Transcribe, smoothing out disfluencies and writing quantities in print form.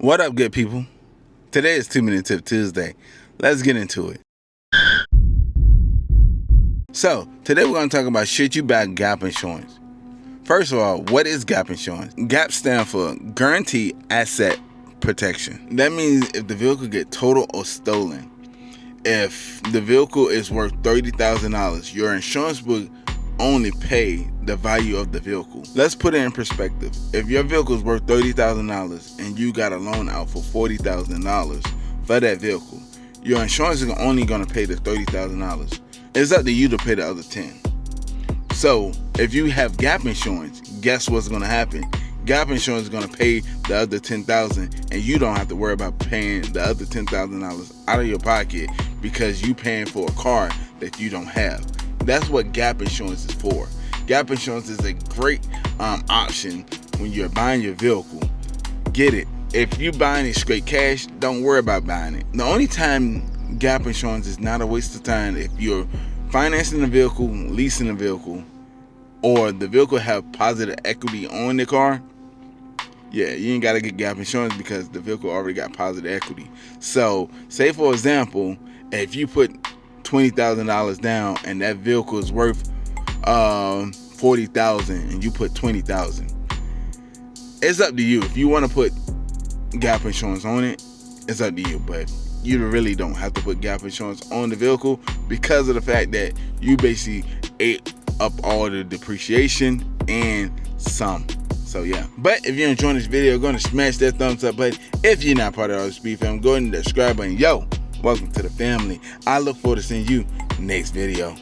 What up, good people? Today is 2-Minute Tip Tuesday. Let's get into it. So, today we're going to talk about should you buy gap insurance. First of all, what is gap insurance? GAP stands for Guaranteed Asset Protection. That means if the vehicle gets totaled or stolen, if the vehicle is worth $30,000, your insurance will only pay the value of the vehicle. Let's put it in perspective. If your vehicle is worth $30,000 and you got a loan out for $40,000 for that vehicle, your insurance is only going to pay the $30,000. It's up to you to pay the other $10,000. So if you have gap insurance, guess what's going to happen? Gap insurance is going to pay the other $10,000, and you don't have to worry about paying the other $10,000 out of your pocket because you paying for a car that you don't have. That's what gap insurance is for. Gap insurance is a great option when you're buying your vehicle. Get it. If you're buying it straight cash, don't worry about buying it. The only time gap insurance is not a waste of time if you're financing the vehicle, leasing the vehicle, or the vehicle have positive equity on the car. Yeah, you ain't got to get gap insurance because the vehicle already got positive equity. So, say for example, if you put $20,000 down and that vehicle is worth $40,000 and you put $20,000, it's up to you. If you want to put gap insurance on it, it's up to you, but you really don't have to put gap insurance on the vehicle because of the fact that you basically ate up all the depreciation and some. So yeah, but if you're enjoying this video, go and smash that thumbs up button. If you're not part of Artofspeedd fam, go ahead and subscribe button. Yo, welcome to the family. I look forward to seeing you next video.